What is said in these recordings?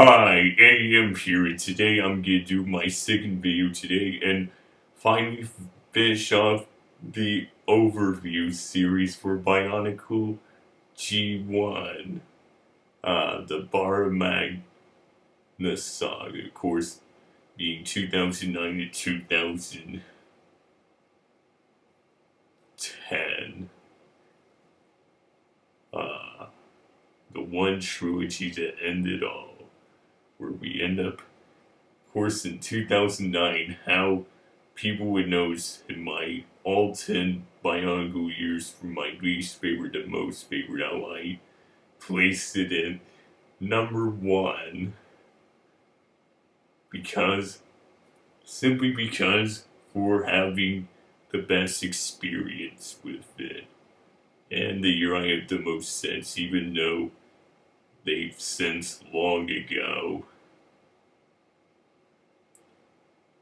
Hi, AM here, and today I'm gonna do my second video today and finally finish off the overview series for Bionicle G1. The Biomagna saga, of course, being 2009 to 2010. The one trilogy that ended all, where we end up, of course, in 2009, how people would notice in my all 10 Bionicle years from my least favorite to most favorite, how I placed it in number one simply because for having the best experience with it. And the year I have the most sense, even though they've since long ago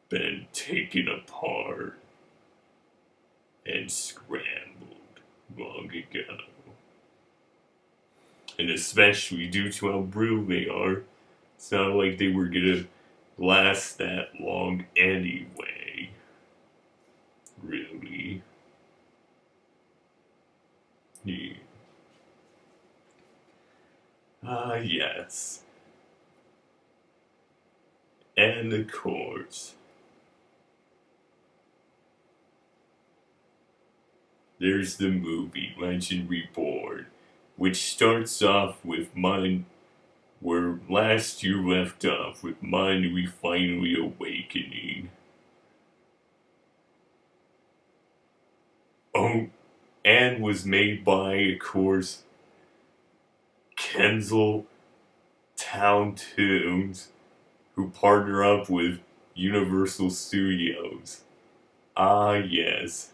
been taken apart and scrambled long ago. And especially due to how brittle they are, it's not like they were gonna last that long anyway. Really. Yeah. Yes. And of course, there's the movie Legend Reborn, which starts off with where last year left off with we finally awakening. Oh, and was made by, of course, Kenzel Town Tunes, who partner up with Universal Studios. Ah, yes.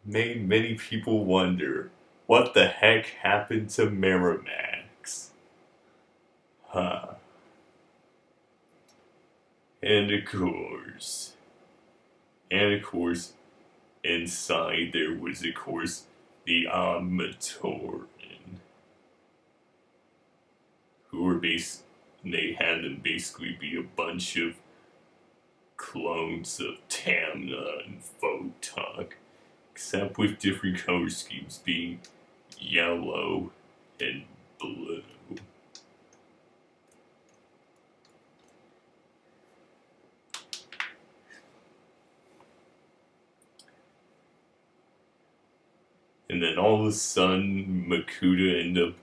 Made many people wonder what the heck happened to Miramax. Huh. And of course, inside there was, of course, the Omnitorin, who were they had them basically be a bunch of clones of Tamna and Photok, except with different color schemes being yellow and blue. And then all of a sudden, Makuta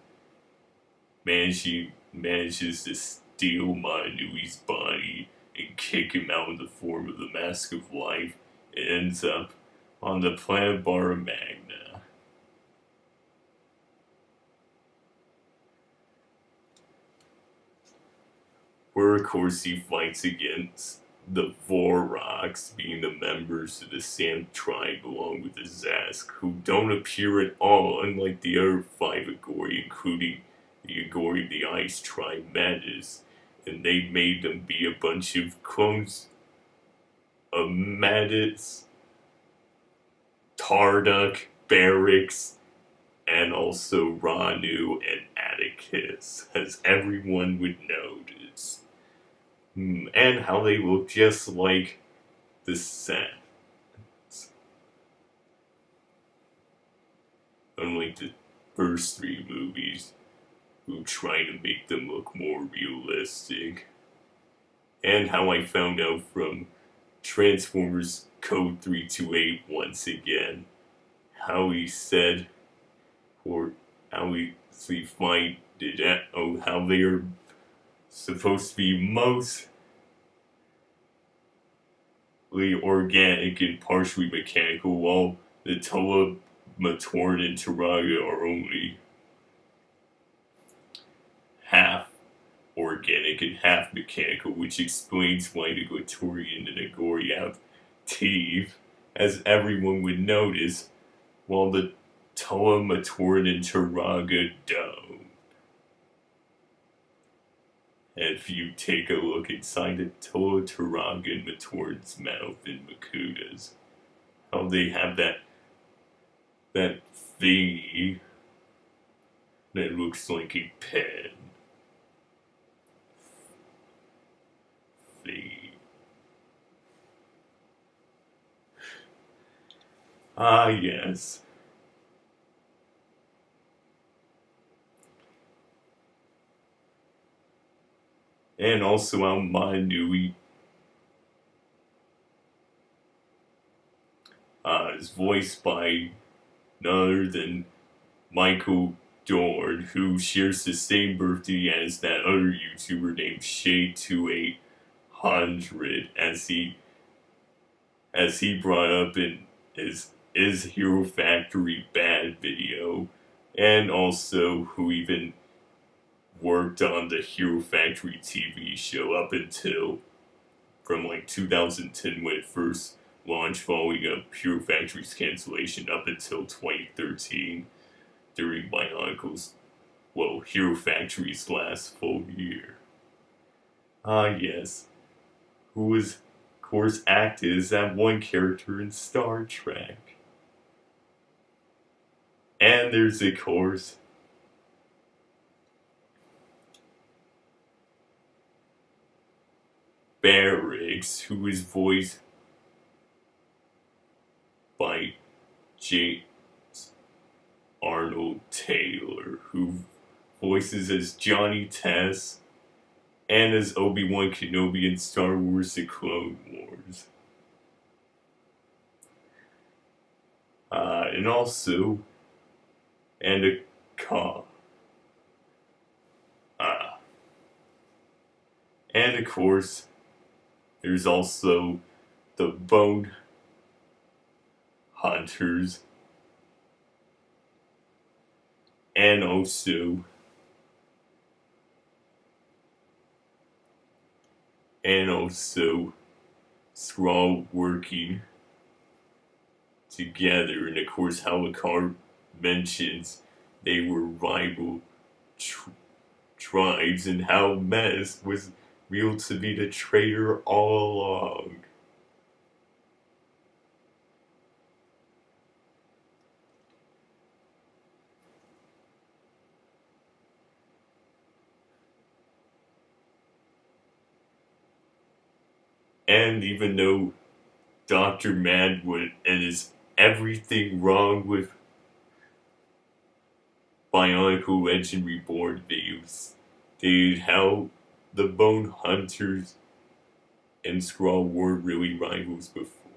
manages to steal Manui's body and kick him out in the form of the Mask of Life. It ends up on the planet Biomagna. Where, of course, he fights against the Voroks, being the members of the Sam tribe along with the Zask, who don't appear at all, unlike the other 5 Agori, including the Agori of the Ice tribe Madness. And they made them be a bunch of clones of Madness, Tarduk, Barracks, and also Ranu and Atticus, as everyone would notice. And how they look just like the Saiyans. Unlike the first 3 movies, who try to make them look more realistic. And how I found out from Transformers Code 328 once again, how he said, or how we find it, how they are supposed to be mostly organic and partially mechanical, while the Toa, Matoran, and Taraga are only half organic and half mechanical, which explains why the Gotorian and Agori have teeth, as everyone would notice, while the Toa, Matoran, and Taraga don't. And if you take a look inside the Toa, Taraga, and Matoran's mouth and Makuta's, how they have that thingy that looks like a pen. Ah, yes. And also on Manui is voiced by none other than Michael Dorn, who shares the same birthday as that other YouTuber named Shade2800, as he brought up in his Is Hero Factory Bad video, and also who even worked on the Hero Factory TV show up until from like 2010 when it first launched following up Hero Factory's cancellation up until 2013 during Bionicle's, Hero Factory's last full year. Ah, yes. Who was, of course, acted as that one character in Star Trek. And there's, of course, Barracks, who is voiced by James Arnold Taylor, who voices as Johnny Test and as Obi-Wan Kenobi in Star Wars The Clone Wars. And also, and a cop. And of course, there's also the Bone Hunters, and also Skrull working together. And of course, Halakar mentions they were rival tribes, and how Mez was revealed to be the traitor all along. And even though Dr. Madwood and is everything wrong with Bionicle Legend Reborn, they how the Bone Hunters and Skrull were really rivals before.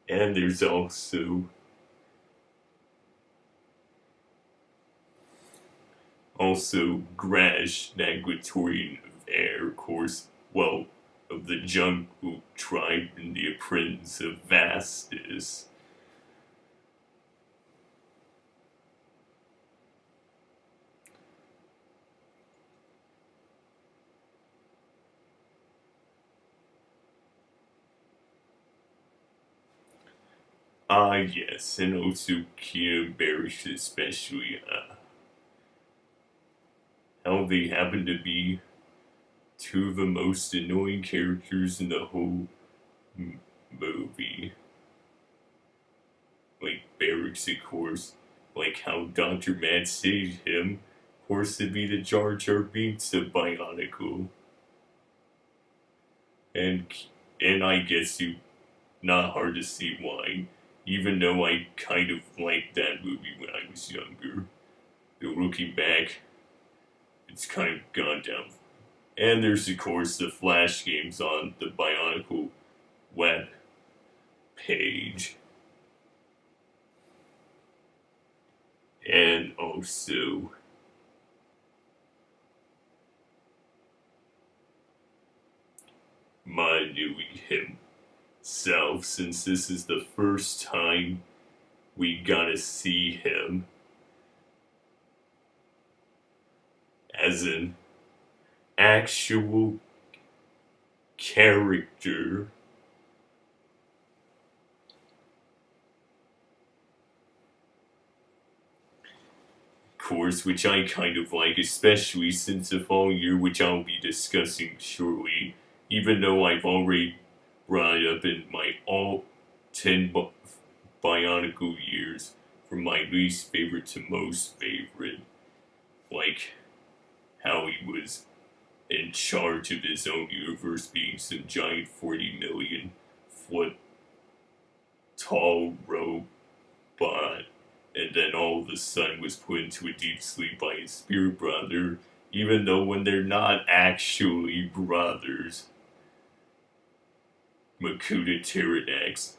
And there's also Grash, Naguatorian of Air, of course, of the Jungle Tribe and the Apprentice of Vastus. Ah, yes, and also Kia Barish, especially, how they happen to be two of the most annoying characters in the whole movie. Like Barracks, of course, like how Dr. Mad saved him, of course, to be the Jar Jar Binks of Bionicle. And I guess not hard to see why, even though I kind of liked that movie when I was younger. But looking back, it's kind of gone down. And there's, of course, the Flash games on the Bionicle web page. And also Manui himself, since this is the first time we gotta see him as an actual character. Of course, which I kind of like, especially since the following year, which I'll be discussing shortly, even though I've already brought it up in my all 10 Bionicle years, from my least favorite to most favorite. Like how he was in charge of his own universe, being some giant 40 million foot tall robot, and then all of a sudden was put into a deep sleep by his spirit brother, even though when they're not actually brothers. Makuta Tyrannex.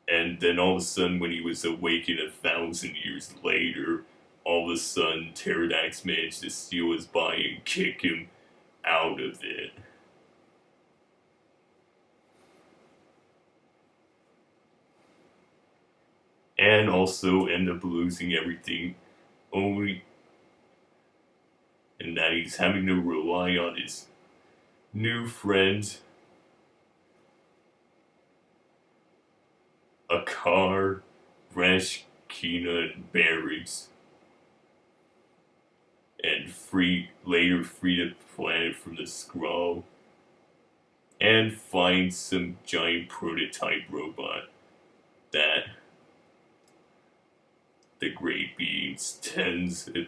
And then all of a sudden, when he was awakened 1,000 years later, all of a sudden, Tyrannex managed to steal his body and kick him out of it. And also end up losing everything, only and that he's having to rely on his new friend, a car, Rashkina, and Barracks, and later free the planet from the Skrull, and find some giant prototype robot that the Great Beings tens of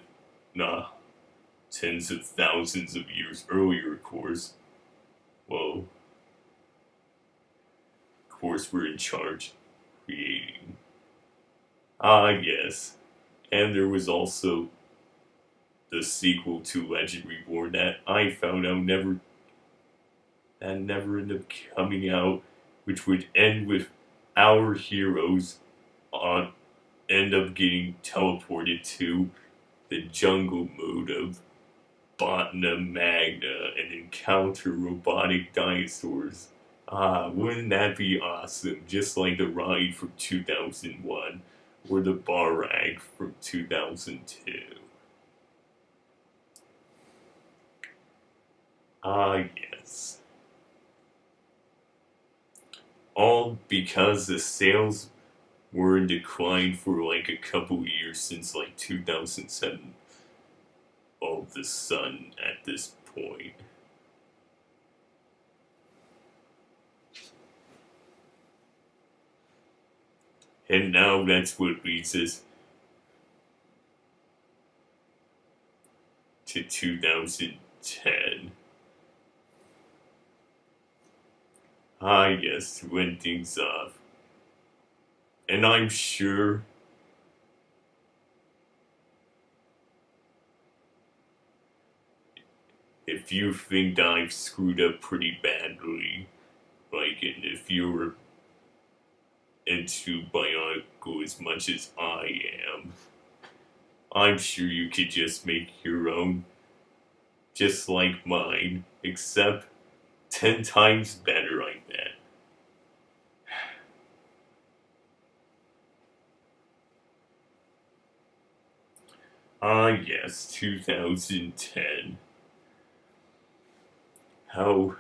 thousands of years earlier, of course. Well, of course, we're in charge creating. Yes. And there was also the sequel to Legend Reborn that I found out never ended up coming out, which would end with our heroes end up getting teleported to the jungle mode of Botna Magna and encounter robotic dinosaurs. Wouldn't that be awesome? Just like the ride from 2001 or the Barag from 2002. Yes. All because the sales were in decline for like a couple years since like 2007. All of the sudden at this point. And now that's what leads us to 2010. Yes, to end things off. And I'm sure if you think I've screwed up pretty badly, like, and if you're into Bionicle as much as I am, I'm sure you could just make your own, just like mine, except 10 times better, I bet. Yes, 2010. How,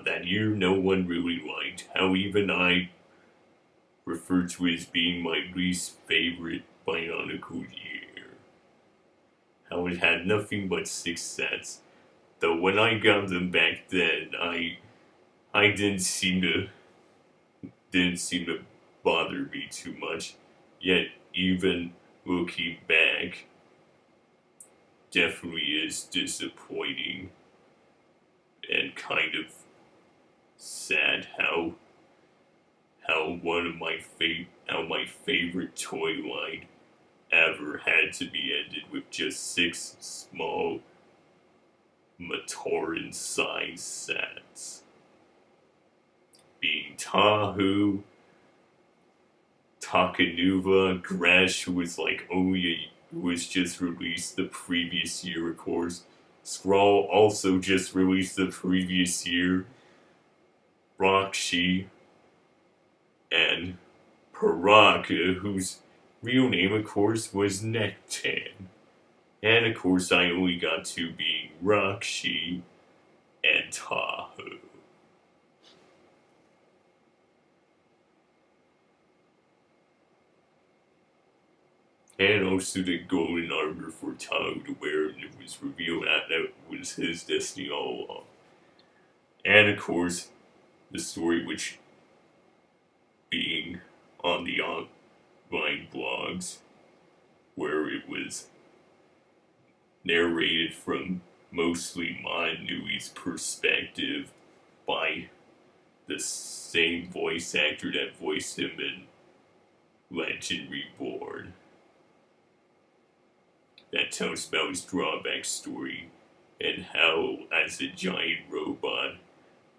that year no one really liked. How even I refer to it as being my least favorite Bionicle year. How it had nothing but success. Though when I got them back then, I didn't seem to bother me too much. Yet even looking back, definitely is disappointing and kind of sad how my favorite toy line ever had to be ended with just 6 small Matoran size sets. Being Tahu, Takanuva, Gresh, who was just released the previous year, of course. Skrull also just released the previous year. Rockshi, and Paraka, whose real name, of course, was Nectan. And, of course, I only got to being Rockshi and Tahu. And also the golden armor for Tahu to wear, and it was revealed that was his destiny all along. And, of course, the story which being on the online blogs, where it was narrated from mostly Monui's perspective by the same voice actor that voiced him in Legend Reborn. That tells about his drawback story and how, as a giant robot,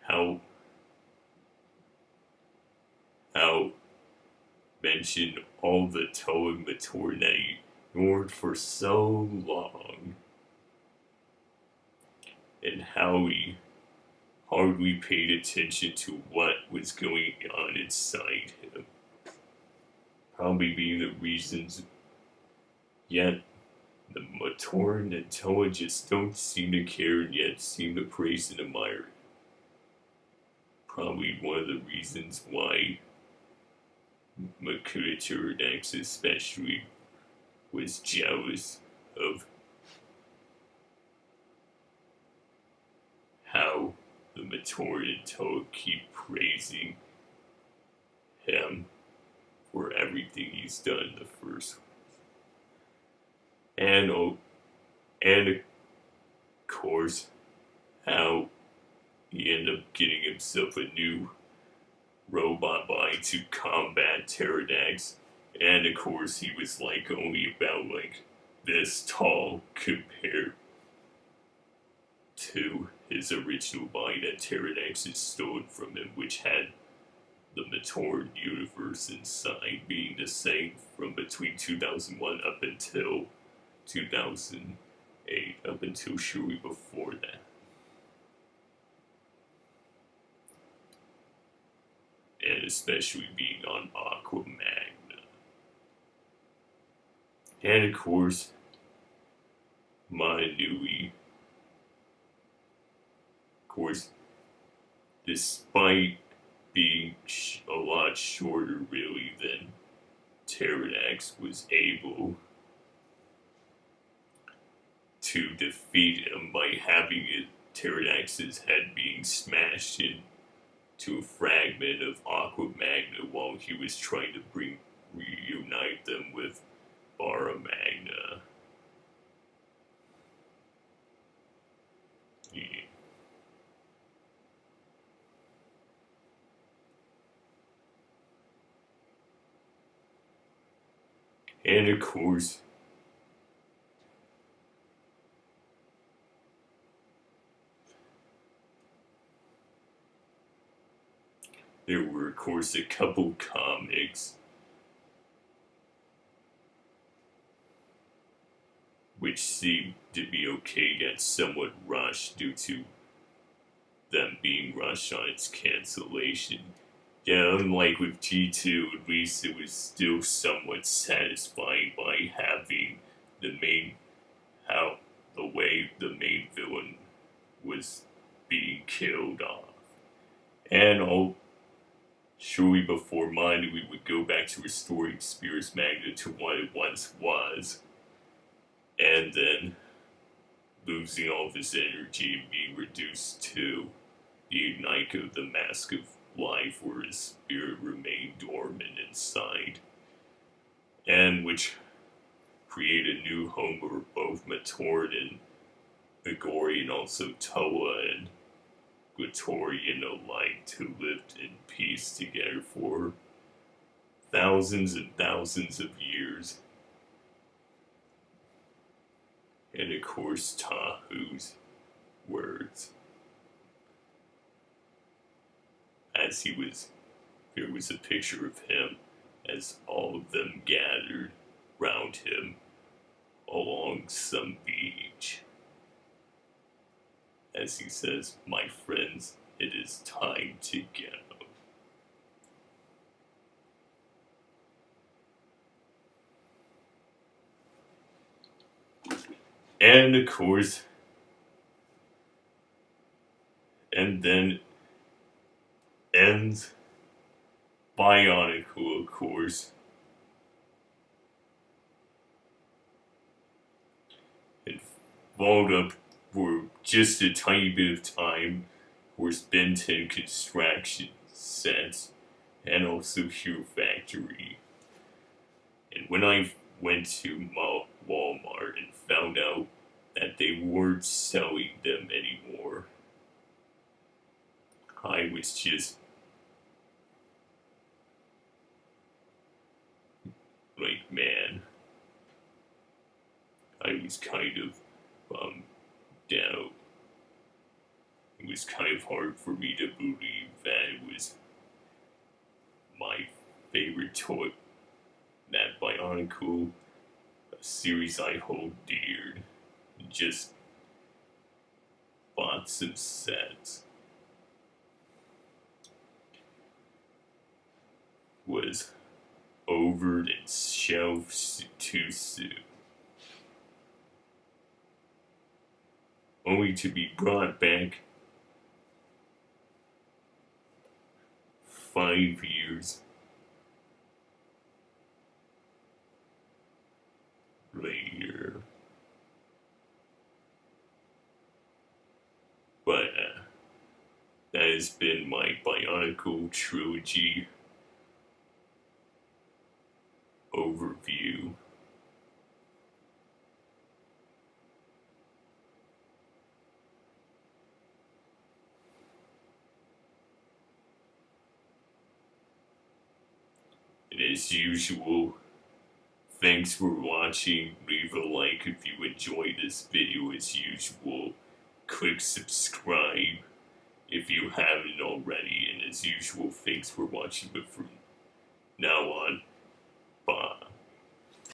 how mentioned all the telemetry that he ignored for so long, and how he hardly paid attention to what was going on inside him. Probably being the reasons, yet the Matoran intelligence don't seem to care and yet seem to praise and admire it. Probably one of the reasons why Makuta Tyrannex especially was jealous of how the Matoran keep praising him for everything he's done in the first. And of course, how he ended up getting himself a new robot body to combat Tyrannex. And of course, he was like only about like this tall compared to his original body that Tyrannex had stolen from him, which had the Matoran universe inside, being the same from between 2001 up until 2008, up until shortly before that. And especially being on Aqua Magna. And of course, Manui. Of course, despite being a lot shorter, really, than Tyrannex, was able to defeat him by having Tyrannex's head being smashed into a fragment of Aqua Magna while he was trying to reunite them with Bara Magna. Yeah. And of course, there were, of course, a couple comics which seemed to be okay, yet somewhat rushed due to them being rushed on its cancellation. Yeah, unlike with G2, at least it was still somewhat satisfying by having the way the main villain was being killed off. And surely before mine, we would go back to restoring Spirits Magna to what it once was, and then losing all of his energy and being reduced to the Bionicle, the Mask of Life, where his spirit remained dormant inside, and which created a new home where both Matoran and Agori, and also Toa and Guatorian alike, to live in peace together for thousands and thousands of years. And of course, Tahu's words. As there was a picture of him as all of them gathered round him along some beach. As he says, "My friends, it is time to go." And of course, and then ends Bionicle, of course. And followed up for just a tiny bit of time, of course, Ben 10 construction sets, and also Hero Factory. And when I went to Walmart and found out that they weren't selling them anymore, I was just I was kind of down. It was kind of hard for me to believe that it was my favorite toy, that Bionicle, a series I hold dear, just bought some sets, was over and shelved too soon, only to be brought back 5 years later. But that has been my Bionicle Trilogy overview. And as usual, thanks for watching. Leave a like if you enjoyed this video as usual. Click subscribe if you haven't already. And as usual, thanks for watching. But from now on,